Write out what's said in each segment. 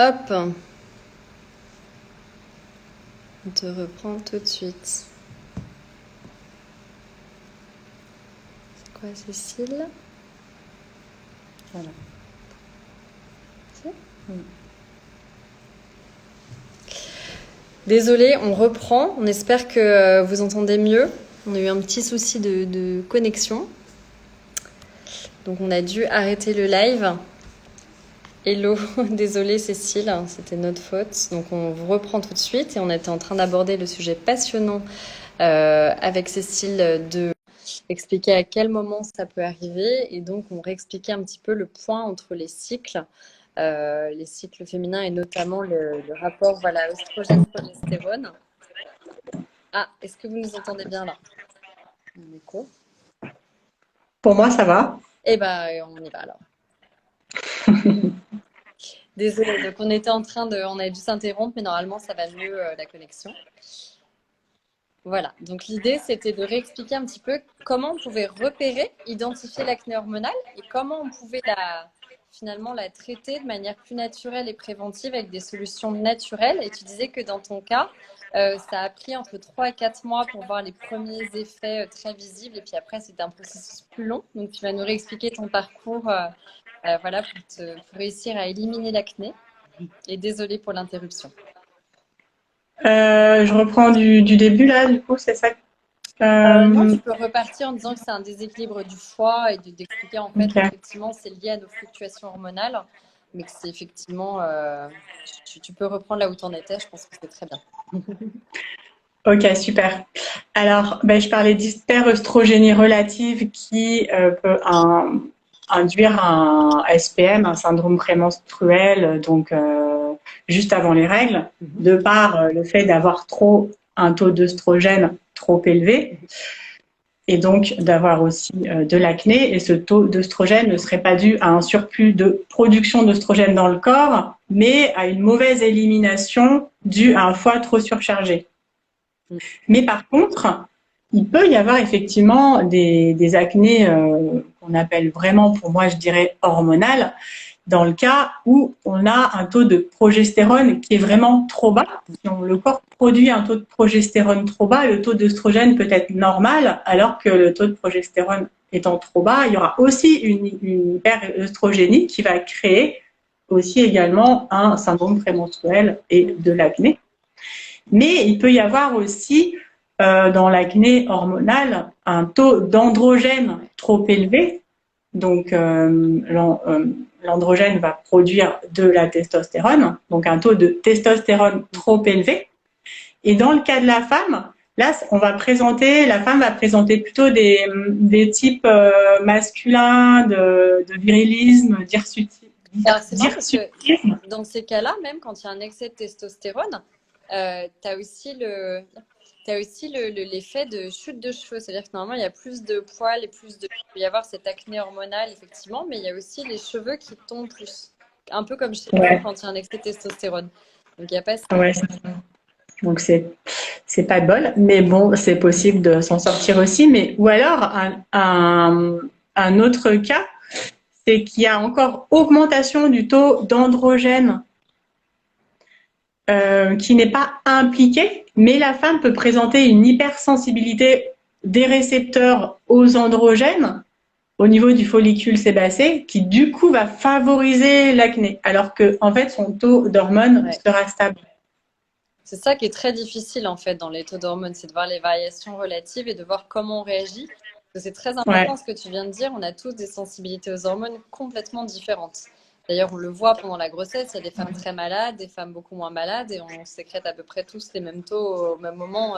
Hop, on te reprend tout de suite. C'est quoi, Cécile? Voilà. C'est Désolée, on reprend. On espère que vous entendez mieux. On a eu un petit souci de connexion. Donc on a dû arrêter le live. Hello, désolée Cécile, c'était notre faute. Donc on vous reprend tout de suite et on était en train d'aborder le sujet passionnant avec Cécile de expliquer à quel moment ça peut arriver et donc on réexpliquait un petit peu le point entre les cycles féminins et notamment le rapport voilà, oestrogène-progestérone. Ah, est-ce que vous nous entendez bien là? Un écho. Pour moi, ça va. Eh ben, on y va alors. Désolée, donc on a dû s'interrompre, mais normalement ça va mieux la connexion. Voilà, donc l'idée c'était de réexpliquer un petit peu comment on pouvait repérer, identifier l'acné hormonale et comment on pouvait finalement la traiter de manière plus naturelle et préventive avec des solutions naturelles. Et tu disais que dans ton cas, ça a pris entre 3 et 4 mois pour voir les premiers effets très visibles et puis après c'était un processus plus long. Donc tu vas nous réexpliquer ton parcours voilà, pour réussir à éliminer l'acné. Et désolée pour l'interruption. Je reprends du début là, du coup, c'est ça. Non, Euh, tu peux repartir en disant que c'est un déséquilibre du foie et d'expliquer en fait ok, qu'effectivement c'est lié à nos fluctuations hormonales, mais que c'est effectivement, tu peux reprendre là où tu en étais, je pense que c'est très bien. ok, super. Alors, ben, je parlais d'hyperœstrogénie relative qui peut induire un SPM, un syndrome prémenstruel, donc juste avant les règles, de par le fait d'avoir un taux d'œstrogène trop élevé. Et donc d'avoir aussi de l'acné. Et ce taux d'œstrogène ne serait pas dû à un surplus de production d'œstrogène dans le corps, mais à une mauvaise élimination due à un foie trop surchargé. Mais par contre, il peut y avoir effectivement des acnés qu'on appelle vraiment, pour moi, je dirais hormonales, dans le cas où on a un taux de progestérone qui est vraiment trop bas. Si le corps produit un taux de progestérone trop bas, le taux d'œstrogène peut être normal, alors que le taux de progestérone étant trop bas, il y aura aussi une hyperœstrogénie qui va créer aussi également un syndrome prémenstruel et de l'acné. Mais il peut y avoir aussi dans l'acné hormonale un taux d'androgène trop élevé. Donc l'androgène va produire de la testostérone, donc un taux de testostérone trop élevé. Et dans le cas de la femme, là, la femme va présenter plutôt des types masculins de virilisme, Alors c'est marrant parce que d'hirsutisme. dans ces cas-là, même quand il y a un excès de testostérone, tu as aussi l'effet de chute de cheveux. C'est-à-dire que normalement, il y a plus de poils et il peut y avoir cette acné hormonale, effectivement, mais il y a aussi les cheveux qui tombent plus. Un peu comme chez l'homme Ouais, quand il y a un excès de testostérone. Donc, il n'y a pas ça. ouais, donc c'est pas de bol, mais bon, c'est possible de s'en sortir aussi. Mais ou alors un autre cas, c'est qu'il y a encore augmentation du taux d'androgène qui n'est pas impliqué, mais la femme peut présenter une hypersensibilité des récepteurs aux androgènes au niveau du follicule sébacé, qui du coup va favoriser l'acné, alors que en fait son taux d'hormones Ouais. sera stable. C'est ça qui est très difficile en fait dans les taux d'hormones, c'est de voir les variations relatives et de voir comment on réagit. Parce que c'est très Ouais, important ce que tu viens de dire, on a tous des sensibilités aux hormones complètement différentes. D'ailleurs, on le voit pendant la grossesse, il y a des femmes très malades, des femmes beaucoup moins malades et on sécrète à peu près tous les mêmes taux au même moment.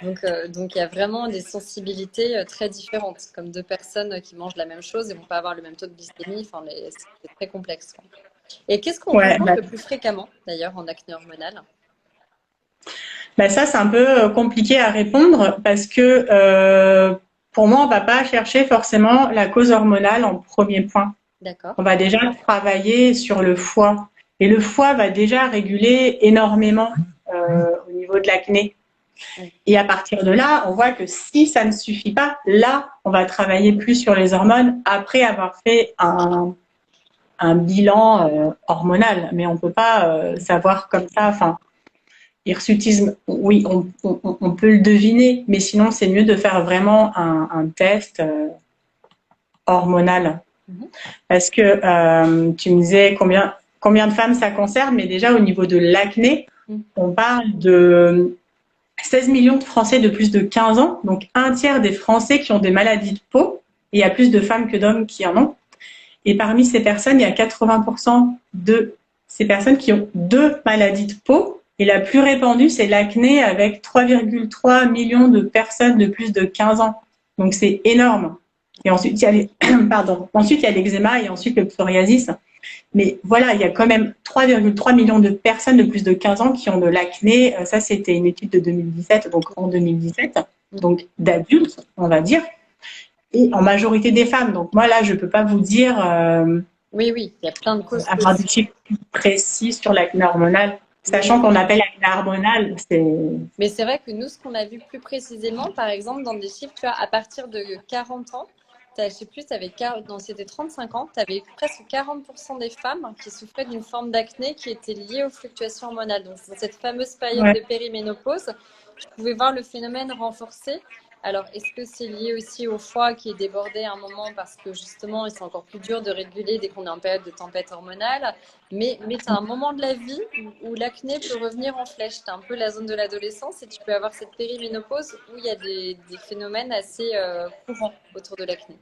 Donc il y a vraiment des sensibilités très différentes, comme deux personnes qui mangent la même chose et vont pas avoir le même taux de glycémie. Enfin, c'est très complexe, quoi. Et qu'est-ce qu'on ouais. rencontre le plus fréquemment d'ailleurs en acné hormonal? Bah ça, c'est un peu compliqué à répondre parce que pour moi, on va pas chercher forcément la cause hormonale en premier point. D'accord. On va déjà travailler sur le foie. Et le foie va déjà réguler énormément au niveau de l'acné. Ouais. Et à partir de là, on voit que si ça ne suffit pas, là, on va travailler plus sur les hormones après avoir fait un bilan hormonal, mais on peut pas savoir comme ça. Enfin, hirsutisme, oui, on peut le deviner, mais sinon c'est mieux de faire vraiment un test hormonal. Mhm. Parce que tu me disais combien de femmes ça concerne, mais déjà au niveau de l'acné, Mhm. on parle de 16 millions de Français de plus de 15 ans, donc un tiers des Français qui ont des maladies de peau, et il y a plus de femmes que d'hommes qui en ont. Et parmi ces personnes, il y a 80% de ces personnes qui ont deux maladies de peau. Et la plus répandue, c'est l'acné avec 3,3 millions de personnes de plus de 15 ans. Donc c'est énorme. Et ensuite, ensuite, il y a l'eczéma et ensuite le psoriasis. Mais voilà, il y a quand même 3,3 millions de personnes de plus de 15 ans qui ont de l'acné. Ça, c'était une étude de 2017, donc en 2017, donc d'adultes, on va dire, et en majorité des femmes. Donc moi, là, je ne peux pas vous dire Oui, oui, il y a plein de causes avoir des possibles. chiffres plus précis sur l'acné hormonal, sachant qu'on appelle l'acné hormonal, c'est... Mais c'est vrai que nous, ce qu'on a vu plus précisément, par exemple, dans des chiffres, tu vois, à partir de 40 ans, je sais plus, non, c'était 35 ans, tu avais presque 40% des femmes qui souffraient d'une forme d'acné qui était liée aux fluctuations hormonales. Donc, dans cette fameuse période Ouais. de périménopause, je pouvais voir le phénomène renforcé. Alors, est-ce que c'est lié aussi au foie qui est débordé à un moment parce que justement, c'est encore plus dur de réguler dès qu'on est en période de tempête hormonale. Mais tu as un moment de la vie où l'acné peut revenir en flèche. Tu as un peu la zone de l'adolescence et tu peux avoir cette périménopause où il y a des phénomènes assez courants autour de l'acné.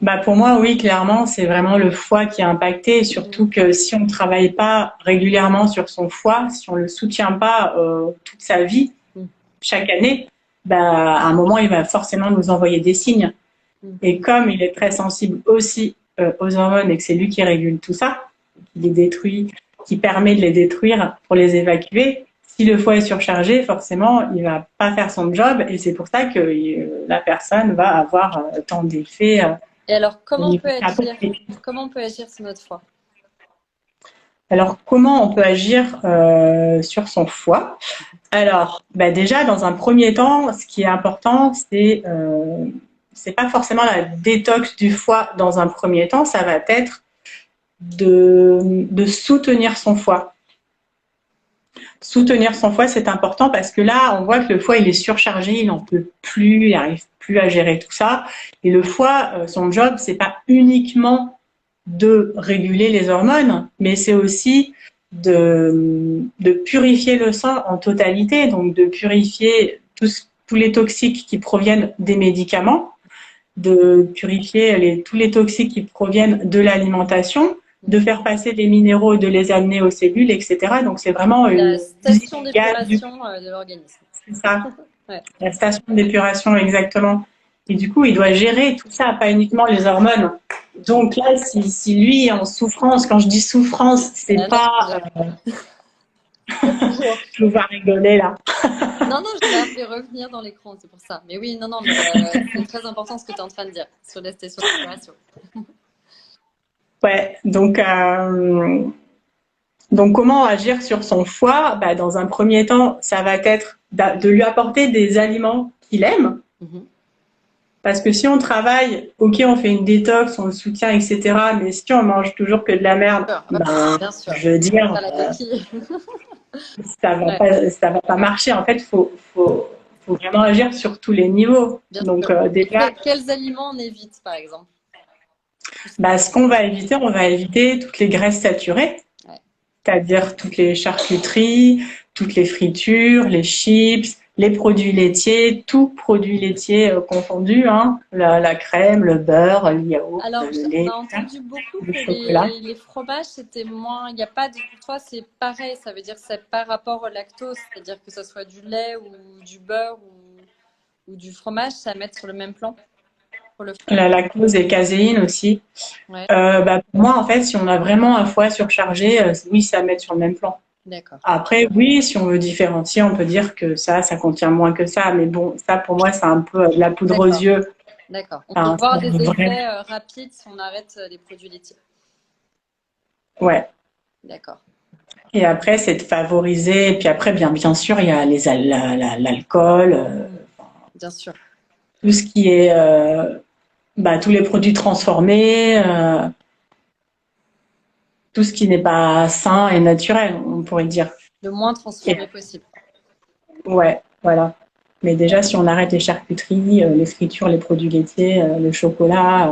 Bah pour moi, oui, clairement, c'est vraiment le foie qui est impacté, et surtout que si on ne travaille pas régulièrement sur son foie, si on ne le soutient pas toute sa vie, Mm. chaque année, bah, à un moment, il va forcément nous envoyer des signes. Mm. Et comme il est très sensible aussi aux hormones et que c'est lui qui régule tout ça, qui les détruit, qui permet de les détruire pour les évacuer, si le foie est surchargé, forcément, il va pas faire son job et c'est pour ça que la personne va avoir tant d'effets Et alors, au niveau de la peau. comment on peut agir sur notre foie? Alors, comment on peut agir sur son foie? Alors, bah déjà, dans un premier temps, ce qui est important, c'est pas forcément la détox du foie dans un premier temps, ça va être de soutenir son foie. Soutenir son foie, c'est important parce que là, on voit que le foie, il est surchargé, il n'en peut plus, il n'arrive plus à gérer tout ça. Et le foie, son job, c'est pas uniquement de réguler les hormones, mais c'est aussi de purifier le sang en totalité, donc de purifier tous les toxiques qui proviennent des médicaments, de purifier tous les toxiques qui proviennent de l'alimentation, de faire passer les minéraux, de les amener aux cellules, etc. Donc c'est vraiment La une station usine gaz d'épuration de l'organisme. c'est ça, Ouais. la station d'épuration exactement. Et du coup, il doit gérer tout ça, pas uniquement les hormones. Donc là, si lui est en souffrance, quand je dis souffrance, c'est Ah non, pas, pas toujours. je vais rigoler là. Non, non, je l'ai fait revenir dans l'écran, c'est pour ça. Mais oui, non, non, mais c'est très important ce que tu es en train de dire sur la station d'épuration. Ouais, donc comment agir sur son foie? Bah, dans un premier temps, ça va être de lui apporter des aliments qu'il aime. Mhm. Parce que si on travaille, ok, on fait une détox, on le soutient, etc. Mais si on mange toujours que de la merde, Bien sûr. je veux dire, Dans la coquille. Ouais, ça va pas marcher. En fait, faut vraiment agir sur tous les niveaux. bien Donc sûr. Et déjà, quels aliments on évite, par exemple? bah, ce qu'on va éviter, on va éviter toutes les graisses saturées, Ouais. c'est-à-dire toutes les charcuteries, toutes les fritures, les chips, les produits laitiers, tout produit laitier confondu, hein, la crème, le beurre, le yaourt, Alors, le on a lait, entendu beaucoup le que chocolat. les fromages, c'était moins. Il n'y a pas de. Pour toi, c'est pareil. Ça veut dire que c'est par rapport au lactose. C'est-à-dire que ce soit du lait ou du beurre ou du fromage, ça à mettre sur le même plan pour le foie. La lactose et caséine aussi. Ouais, Bah, pour moi, en fait, si on a vraiment un foie surchargé, oui, c'est à mettre sur le même plan. d'accord. Après, oui, si on veut différencier, on peut dire que ça contient moins que ça. Mais bon, ça, pour moi, c'est un peu de la poudre aux D'accord. yeux. D'accord. On peut Enfin, voir ça des veut vraiment... effets rapides si on arrête les produits laitiers. Ouais. D'accord. Et après, c'est de favoriser. Et puis après, bien sûr, il y a l'alcool, Bien sûr. tout ce qui est, bah, tous les produits transformés. tout ce qui n'est pas sain et naturel, on pourrait dire. Le moins Et, transformé possible. ouais, voilà. Mais déjà, si on arrête les charcuteries, les fritures, les produits laitiers, le chocolat,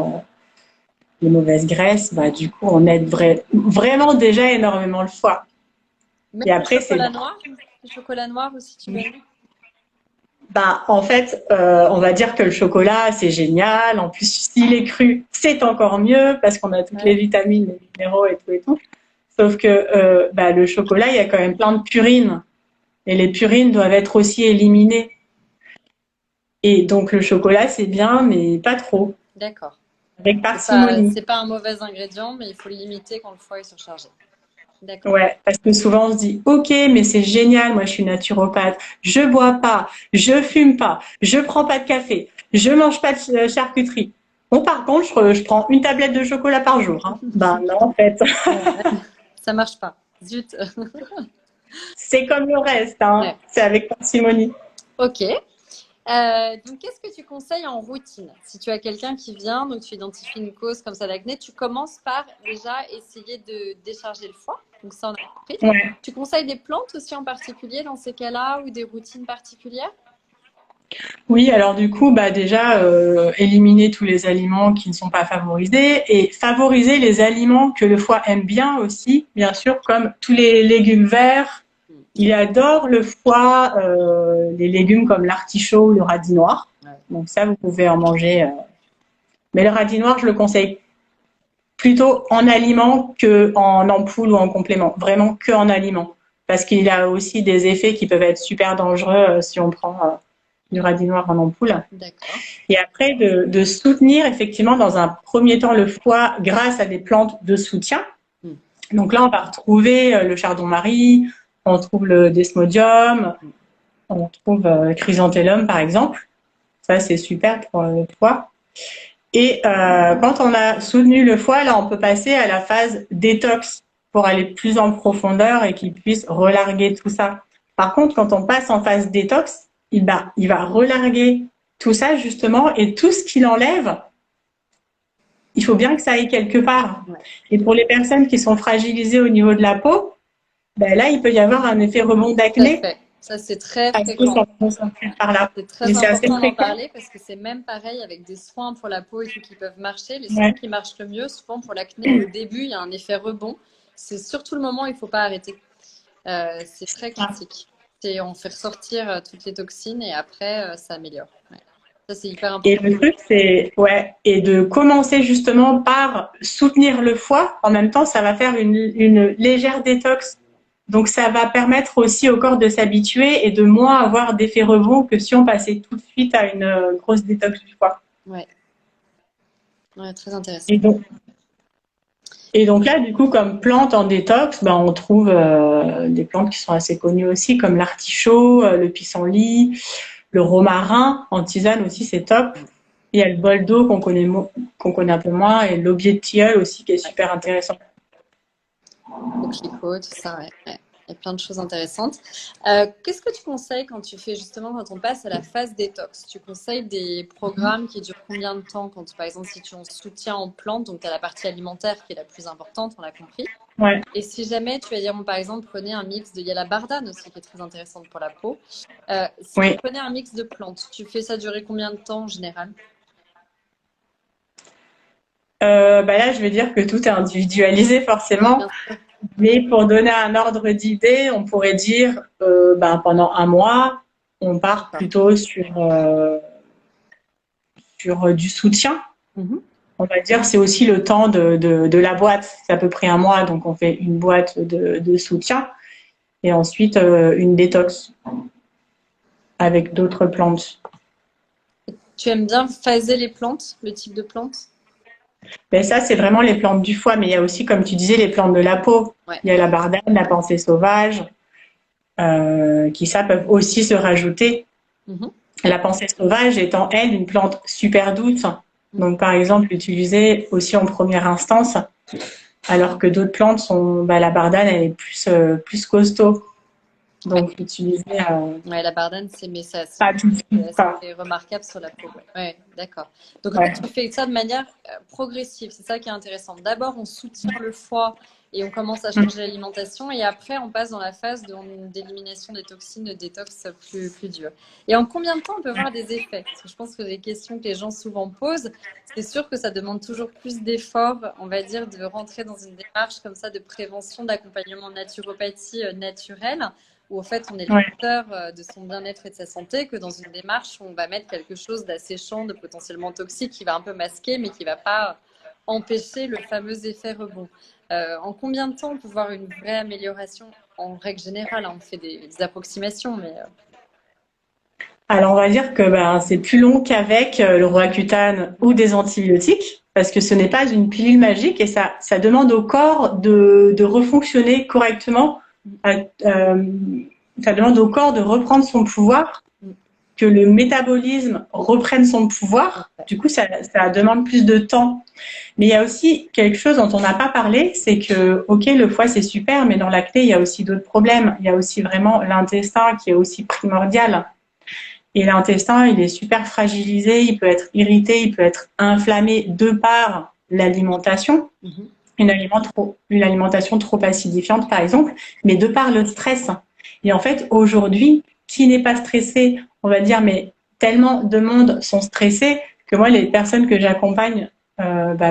les mauvaises graisses, bah, du coup, on aide vraiment déjà énormément le foie. Même Et le après, chocolat noir? Le chocolat noir aussi, tu aimes? bah, en fait, on va dire que le chocolat, c'est génial. En plus, s'il est cru, c'est encore mieux parce qu'on a toutes les Ouais. vitamines, les minéraux et tout et tout. Sauf que bah, le chocolat, il y a quand même plein de purines. Et les purines doivent être aussi éliminées. Et donc, le chocolat, c'est bien, mais pas trop. D'accord. Avec C'est parcimonie. pas un mauvais ingrédient, mais il faut le limiter quand le foie est surchargé. D'accord. Ouais, parce que souvent on se dit, ok, mais c'est génial, moi je suis naturopathe, je bois pas, je fume pas, je prends pas de café, je mange pas de charcuterie. Bon, par contre, je prends une tablette de chocolat par jour. Hein. Ben non, en fait, Ouais. Ça marche pas. Zut. c'est comme le reste, hein. Ouais. C'est avec parcimonie. Ok. Donc, qu'est-ce que tu conseilles en routine? Si tu as quelqu'un qui vient, donc tu identifies une cause comme ça d'acné, tu commences par déjà essayer de décharger le foie. Donc, ça, on a compris. Ouais. Tu conseilles des plantes aussi en particulier dans ces cas-là ou des routines particulières? Oui, alors du coup, bah déjà, éliminer tous les aliments qui ne sont pas favorisés et favoriser les aliments que le foie aime bien aussi, bien sûr, comme tous les légumes verts. Il adore le foie, les légumes comme l'artichaut ou le radis noir. Ouais. Donc ça, vous pouvez en manger. Mais le radis noir, je le conseille plutôt en aliment que en ampoule ou en complément. Vraiment que en aliment. Parce qu'il a aussi des effets qui peuvent être super dangereux si on prend du radis noir en ampoule. D'accord. Et après, de soutenir effectivement dans un premier temps le foie grâce à des plantes de soutien. Mm. Donc là, on va retrouver le chardon-marie, on trouve le desmodium, on trouve chrysanthellum par exemple. Ça, c'est super pour le foie. Et quand on a soutenu le foie, là, on peut passer à la phase détox pour aller plus en profondeur et qu'il puisse relarguer tout ça. Par contre, quand on passe en phase détox, il va relarguer tout ça justement et tout ce qu'il enlève, il faut bien que ça aille quelque part. Ouais. Et pour les personnes qui sont fragilisées au niveau de la peau, ben là, il peut y avoir un effet rebond Tout à d'acné fait. Ça, c'est très parce que fréquent. ça ne ressort plus par là. C'est Et très c'est assez important d'en fréquent. parler parce que c'est même pareil avec des soins pour la peau et tout qui peuvent marcher. Les soins Ouais. qui marchent le mieux, souvent pour l'acné, au début, il y a un effet rebond. C'est surtout le moment où il ne faut pas arrêter. C'est très critique. On fait ressortir toutes les toxines et après, ça améliore. Ouais. Ça, c'est hyper Et important. le truc, c'est ouais, et de commencer justement par soutenir le foie. En même temps, ça va faire une légère détox. Donc, ça va permettre aussi au corps de s'habituer et de moins avoir d'effet rebond que si on passait tout de suite à une grosse détox du foie. Ouais. Ouais, très intéressant. Et donc, et donc là, du coup, comme plante en détox, ben, on trouve des plantes qui sont assez connues aussi, comme l'artichaut, le pissenlit, le romarin en tisane aussi, c'est top. Il y a le bol d'eau qu'on connaît un peu moins et l'aubier de tilleul aussi qui est super intéressant. Coquelicot, tout ça, ouais. Ouais. Il y a plein de choses intéressantes. Qu'est-ce que tu conseilles quand tu fais justement, quand on passe à la phase détox? Tu conseilles des programmes qui durent combien de temps quand, par exemple, si tu en soutiens en plantes, donc tu as la partie alimentaire qui est la plus importante, on l'a compris. Ouais. Et si jamais tu vas dire, bon, par exemple, prenez un mix de, il y a la bardane aussi qui est très intéressante pour la peau. Si tu Oui. prenais un mix de plantes, tu fais ça durer combien de temps en général? Bah là, je vais dire que tout est individualisé forcément, Bien sûr. mais pour donner un ordre d'idée, on pourrait dire ben, pendant un mois, on part plutôt sur du soutien. Mhm. On va dire c'est aussi le temps de la boîte. C'est à peu près un mois, donc on fait une boîte de soutien et ensuite une détox avec d'autres plantes. Tu aimes bien phaser les plantes, le type de plantes? Mais ça, c'est vraiment les plantes du foie, mais il y a aussi, comme tu disais, les plantes de la peau. Ouais. Il y a la bardane, la pensée sauvage, qui ça peuvent aussi se rajouter. Mhm. La pensée sauvage étant, elle, une plante super douce. Donc, par exemple, utilisée aussi en première instance, alors que d'autres plantes sont, bah, la bardane, elle est plus costaud. Donc, utiliser Ouais, la bardane, mais pas tout de suite, quoi. c'est remarquable sur la peau. Ouais, ouais, d'accord. Donc, en fait, Ouais. tu fais ça de manière progressive. C'est ça qui est intéressant. D'abord, on soutient le foie et on commence à changer l'alimentation et après on passe dans la phase d'élimination des toxines, de détox plus dure. Et en combien de temps on peut voir des effets? Parce que je pense que les questions que les gens souvent posent, c'est sûr que ça demande toujours plus d'efforts, on va dire, de rentrer dans une démarche comme ça de prévention, d'accompagnement naturopathie naturelle, où en fait on est l'acteur de son bien-être et de sa santé, que dans une démarche où on va mettre quelque chose d'asséchant, de potentiellement toxique, qui va un peu masquer, mais qui ne va pas empêcher le fameux effet rebond. En combien de temps on peut voir une vraie amélioration? En règle générale, hein, on fait des approximations, mais... Alors, on va dire que c'est plus long qu'avec le Roaccutane ou des antibiotiques, parce que ce n'est pas une pilule magique et ça demande au corps de refonctionner correctement. Ça demande au corps de reprendre son pouvoir, que le métabolisme reprenne son pouvoir. Du coup, ça demande plus de temps. Mais il y a aussi quelque chose dont on n'a pas parlé, c'est que, ok, le foie, c'est super, mais dans l'acné, il y a aussi d'autres problèmes. Il y a aussi vraiment l'intestin qui est aussi primordial. Et l'intestin, il est super fragilisé, il peut être irrité, il peut être inflammé de par l'alimentation, une alimentation trop acidifiante par exemple, mais de par le stress. Et en fait, aujourd'hui, qui n'est pas stressé, on va dire, mais tellement de monde sont stressés que moi, les personnes que j'accompagne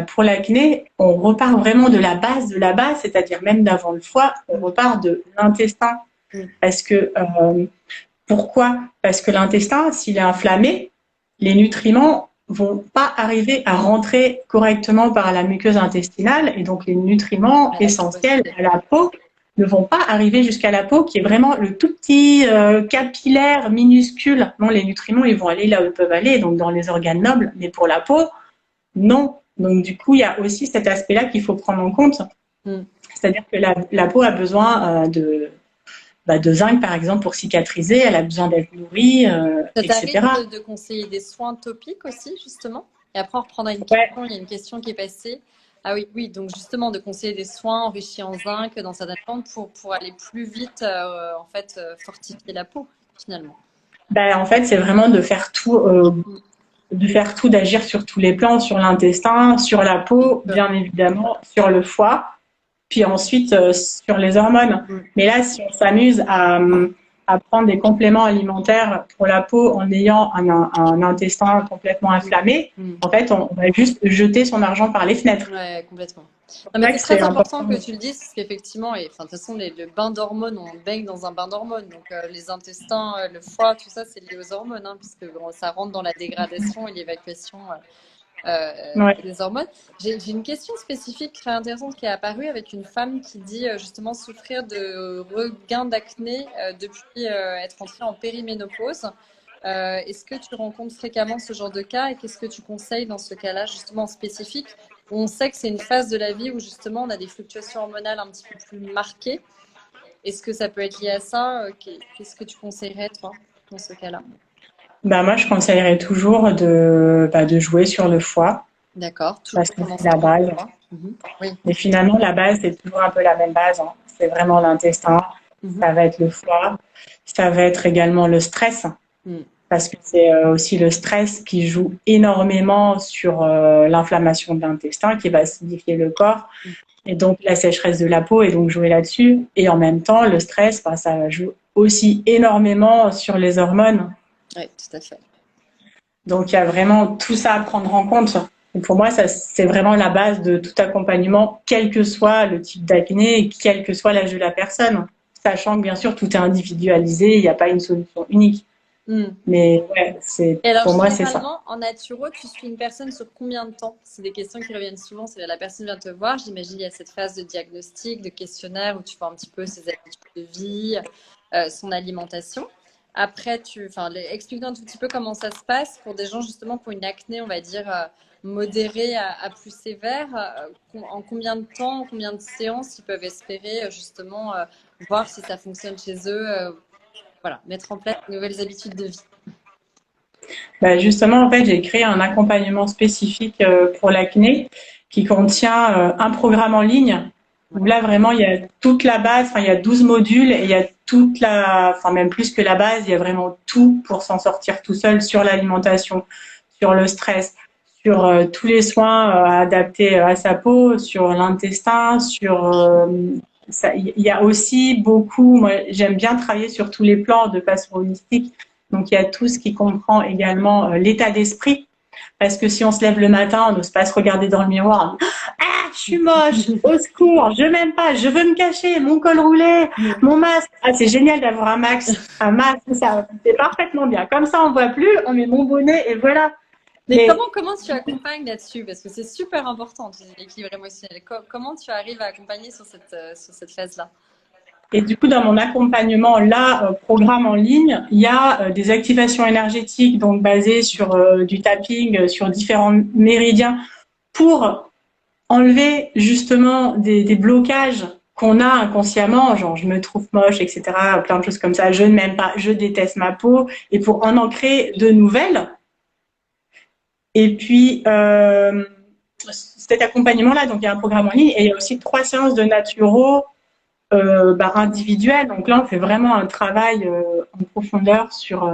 pour l'acné, on repart vraiment de la base, c'est-à-dire même d'avant le foie, on repart de l'intestin. Parce que pourquoi? Parce que l'intestin, s'il est inflammé, les nutriments vont pas arriver à rentrer correctement par la muqueuse intestinale et donc les nutriments essentiels à la peau ne vont pas arriver jusqu'à la peau qui est vraiment le tout petit capillaire minuscule. Non, les nutriments, ils vont aller là où ils peuvent aller, donc dans les organes nobles, mais pour la peau, non. Donc du coup, il y a aussi cet aspect-là qu'il faut prendre en compte. C'est-à-dire que la peau a besoin de zinc, par exemple, pour cicatriser, elle a besoin d'être nourrie, etc. Ça t'arrive de conseiller des soins topiques aussi, justement? Et après, on reprendra une question. Il y a une question qui est passée. Ah oui, donc justement, de conseiller des soins enrichis en zinc dans certaines plantes pour aller plus vite, en fait, fortifier la peau, finalement. En fait, c'est vraiment de faire tout, d'agir sur tous les plans, sur l'intestin, sur la peau, bien évidemment, sur le foie, puis ensuite sur les hormones. Mais là, si on s'amuse à prendre des compléments alimentaires pour la peau en ayant un intestin complètement inflammé, en fait, on va juste jeter son argent par les fenêtres. Ouais, complètement. Non, mais c'est très important que tu le dises, parce qu'effectivement, de toute façon, le bain d'hormones, on baigne dans un bain d'hormones. Donc, les intestins, le foie, tout ça, c'est lié aux hormones, hein, puisque ça rentre dans la dégradation et l'évacuation des hormones. J'ai une question spécifique très intéressante qui est apparue avec une femme qui dit justement souffrir de regain d'acné depuis être entrée en périménopause. Est-ce que tu rencontres fréquemment ce genre de cas et qu'est-ce que tu conseilles dans ce cas-là justement spécifique où on sait que c'est une phase de la vie où justement on a des fluctuations hormonales un petit peu plus marquées? Est-ce que ça peut être lié à ça? Qu'est-ce que tu conseillerais toi dans ce cas-là? Moi, je conseillerais toujours de jouer sur le foie. D'accord. Parce que c'est la base. Oui. Mais finalement, la base, c'est toujours un peu la même base. Hein. C'est vraiment l'intestin. Ça va être le foie. Ça va être également le stress. Parce que c'est aussi le stress qui joue énormément sur l'inflammation de l'intestin, qui va acidifier le corps. Et donc, la sécheresse de la peau, et donc jouer là-dessus. Et en même temps, le stress, ça joue aussi énormément sur les hormones. Oui, tout à fait. Donc, il y a vraiment tout ça à prendre en compte. Et pour moi, c'est vraiment la base de tout accompagnement, quel que soit le type d'acné et quel que soit l'âge de la personne. Sachant que, bien sûr, tout est individualisé, il n'y a pas une solution unique. Mais ouais, pour moi, c'est ça. En naturo, tu suis une personne sur combien de temps? C'est des questions qui reviennent souvent. C'est la personne vient te voir. J'imagine il y a cette phase de diagnostic, de questionnaire où tu vois un petit peu ses habitudes de vie, son alimentation. Après, explique-nous un tout petit peu comment ça se passe pour des gens justement pour une acné, on va dire, modérée à plus sévère. En combien de temps, en combien de séances ils peuvent espérer justement voir si ça fonctionne chez eux, mettre en place de nouvelles habitudes de vie. Justement, en fait, j'ai créé un accompagnement spécifique pour l'acné qui contient un programme en ligne où là, vraiment, il y a toute la base, il y a 12 modules et il y a même plus que la base, il y a vraiment tout pour s'en sortir tout seul sur l'alimentation, sur le stress, sur tous les soins adaptés à sa peau, sur l'intestin, il y a aussi beaucoup, moi j'aime bien travailler sur tous les plans de façon holistique, donc il y a tout ce qui comprend également l'état d'esprit, parce que si on se lève le matin, on n'ose pas se regarder dans le miroir, on dit, ah je suis moche, au secours, je m'aime pas, je veux me cacher, mon col roulé, mon masque, ah c'est génial d'avoir un masque, ça c'est parfaitement bien, comme ça on voit plus, on met mon bonnet et voilà. Mais comment tu accompagnes là-dessus? Parce que c'est super important, tu dis, l'équilibre émotionnel. Comment tu arrives à accompagner sur cette phase-là? Et du coup, dans mon accompagnement, là, programme en ligne, il y a des activations énergétiques, donc basées sur du tapping, sur différents méridiens, pour enlever justement des blocages qu'on a inconsciemment, genre je me trouve moche, etc., plein de choses comme ça, je ne m'aime pas, je déteste ma peau, et pour en ancrer de nouvelles. Et puis, cet accompagnement-là, donc il y a un programme en ligne et il y a aussi 3 séances de naturo individuelles. Donc là, on fait vraiment un travail en profondeur sur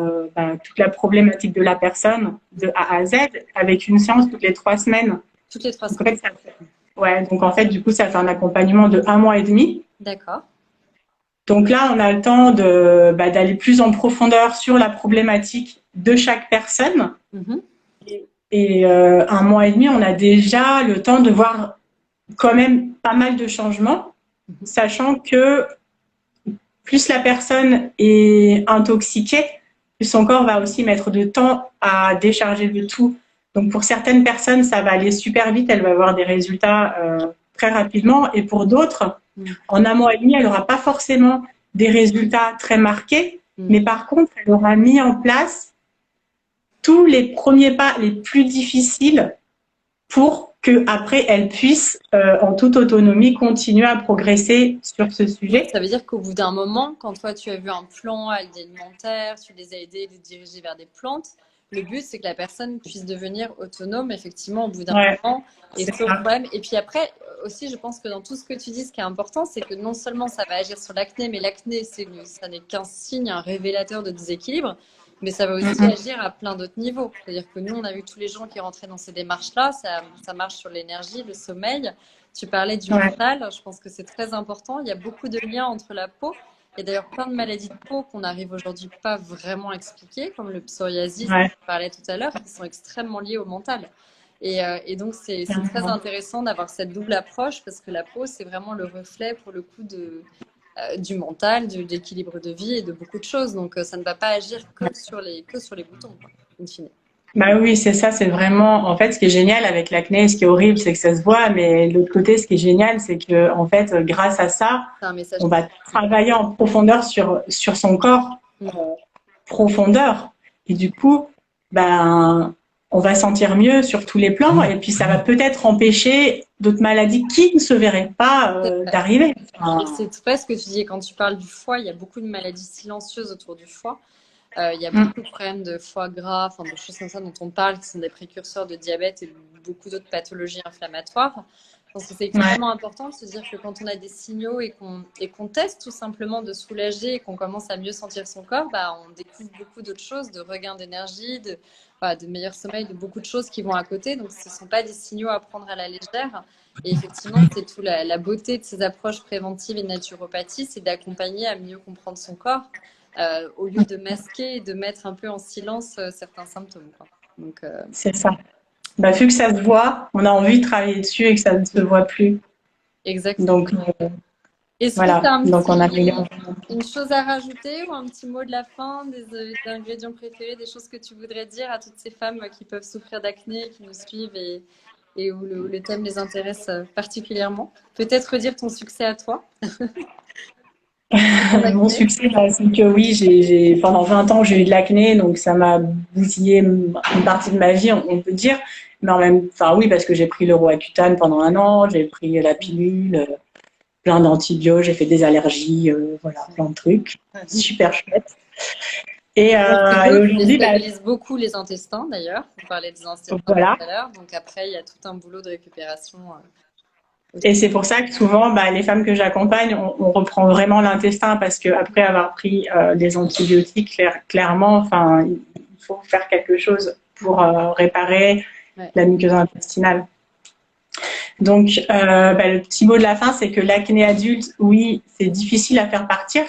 toute la problématique de la personne de A à Z avec une séance toutes les 3 semaines. Toutes les 3 semaines. Donc en fait, du coup, ça fait un accompagnement de 1 mois et demi. D'accord. Donc là, on a le temps d'aller plus en profondeur sur la problématique de chaque personne. Et 1 mois et demi, on a déjà le temps de voir quand même pas mal de changements, sachant que plus la personne est intoxiquée, plus son corps va aussi mettre de temps à décharger le tout. Donc pour certaines personnes, ça va aller super vite, elle va avoir des résultats très rapidement, et pour d'autres, en 1 mois et demi, elle n'aura pas forcément des résultats très marqués, mais par contre, elle aura mis en place tous les premiers pas les plus difficiles pour qu'après, elle puisse, en toute autonomie, continuer à progresser sur ce sujet. Ça veut dire qu'au bout d'un moment, quand toi, tu as vu un plan alimentaire, tu les as aidés, les diriger vers des plantes, le but, c'est que la personne puisse devenir autonome, effectivement, au bout d'un moment, et ce problème. Et puis après, aussi, je pense que dans tout ce que tu dis, ce qui est important, c'est que non seulement ça va agir sur l'acné, mais l'acné, ça n'est qu'un signe, un révélateur de déséquilibre, mais ça va aussi agir à plein d'autres niveaux. C'est-à-dire que nous, on a vu tous les gens qui rentraient dans ces démarches-là, ça marche sur l'énergie, le sommeil. Tu parlais du mental, je pense que c'est très important. Il y a beaucoup de liens entre la peau. Il y a d'ailleurs plein de maladies de peau qu'on n'arrive aujourd'hui pas vraiment à expliquer, comme le psoriasis, dont je parlais tout à l'heure, qui sont extrêmement liées au mental. Et donc, c'est très intéressant d'avoir cette double approche parce que la peau, c'est vraiment le reflet, pour le coup, du mental, de l'équilibre de vie et de beaucoup de choses. Donc, ça ne va pas agir que sur les boutons, quoi, in fine. Bah oui, c'est ça, c'est vraiment, en fait, ce qui est génial avec l'acné, ce qui est horrible, c'est que ça se voit, mais de l'autre côté, ce qui est génial, c'est que, en fait, grâce à ça, on va travailler en profondeur sur son corps, profondeur. Et du coup, on va sentir mieux sur tous les plans, et puis ça va peut-être empêcher d'autres maladies qui ne se verraient pas d'arriver. C'est très ce que tu dis. Quand tu parles du foie, il y a beaucoup de maladies silencieuses autour du foie. Il y a beaucoup de problèmes de foie gras, de choses comme ça dont on parle, qui sont des précurseurs de diabète et beaucoup d'autres pathologies inflammatoires. Je pense que c'est extrêmement important de se dire que quand on a des signaux et qu'on teste tout simplement de soulager et qu'on commence à mieux sentir son corps, on découvre beaucoup d'autres choses, de regain d'énergie, de meilleur sommeil, de beaucoup de choses qui vont à côté. Donc, ce ne sont pas des signaux à prendre à la légère. Et effectivement, c'est tout la beauté de ces approches préventives et naturopathie, c'est d'accompagner à mieux comprendre son corps. Au lieu de masquer et de mettre un peu en silence certains symptômes, quoi. Donc, c'est ça. Vu que ça se voit, on a envie de travailler dessus et que ça ne se voit plus. Exactement. Donc, est-ce que tu as une chose à rajouter ou un petit mot de la fin, des ingrédients préférés, des choses que tu voudrais dire à toutes ces femmes qui peuvent souffrir d'acné, qui nous suivent et où le thème les intéresse particulièrement? Peut-être redire ton succès à toi. Mon succès, c'est que oui, pendant 20 ans, j'ai eu de l'acné, donc ça m'a bousillé une partie de ma vie, on peut dire. Mais oui, parce que j'ai pris le Roaccutane pendant 1 an, j'ai pris la pilule, plein d'antibiotiques, j'ai fait des allergies, plein de trucs. Super chouette. Et aujourd'hui, stabilise beaucoup les intestins, d'ailleurs. On parlait des intestins tout à l'heure. Donc après, il y a tout un boulot de récupération. Et c'est pour ça que souvent, les femmes que j'accompagne, on reprend vraiment l'intestin parce qu'après avoir pris des antibiotiques, clairement, il faut faire quelque chose pour réparer Ouais. la muqueuse intestinale. Donc, le petit mot de la fin, c'est que l'acné adulte, oui, c'est difficile à faire partir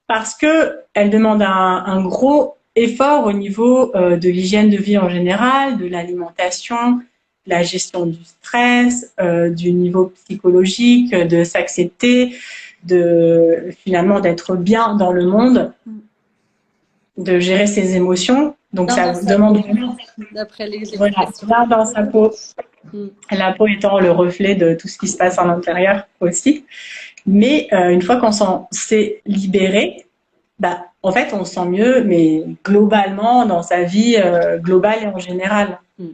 parce que elle demande un gros effort au niveau de l'hygiène de vie en général, de l'alimentation, la gestion du stress, du niveau psychologique, de s'accepter, de finalement d'être bien dans le monde, de gérer ses émotions. Donc Bien ça dans vous sa demande peau, vraiment, d'après voilà, l'expression. bien dans sa peau. Mm. La peau étant le reflet de tout ce qui se passe à l'intérieur aussi. Mais une fois qu'on s'est libéré, bah, en fait, on se sent mieux, mais globalement, dans sa vie globale et en général. Mm.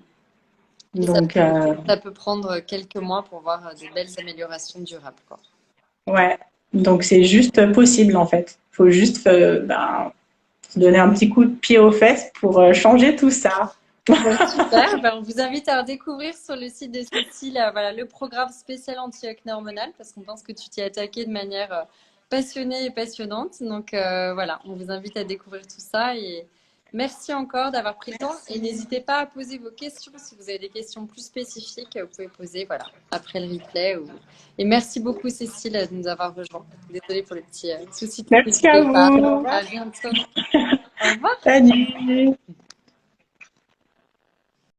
Et Donc, ça peut prendre quelques mois pour voir de belles améliorations durables, quoi. ouais. Donc, c'est juste possible, en fait. Il faut juste se donner un petit coup de pied aux fesses pour changer tout ça. Bon, super. Ben, on vous invite à redécouvrir sur le site de Cécile, voilà, le programme spécial anti-acné hormonal parce qu'on pense que tu t'y es attaqué de manière passionnée et passionnante. Donc voilà, on vous invite à découvrir tout ça et merci encore d'avoir pris le temps et n'hésitez pas à poser vos questions si vous avez des questions plus spécifiques, vous pouvez poser voilà après le replay. Et merci beaucoup Cécile de nous avoir rejoints. Désolée pour le petit souci Merci technique à de départ. vous. À bientôt. Au revoir. Salut.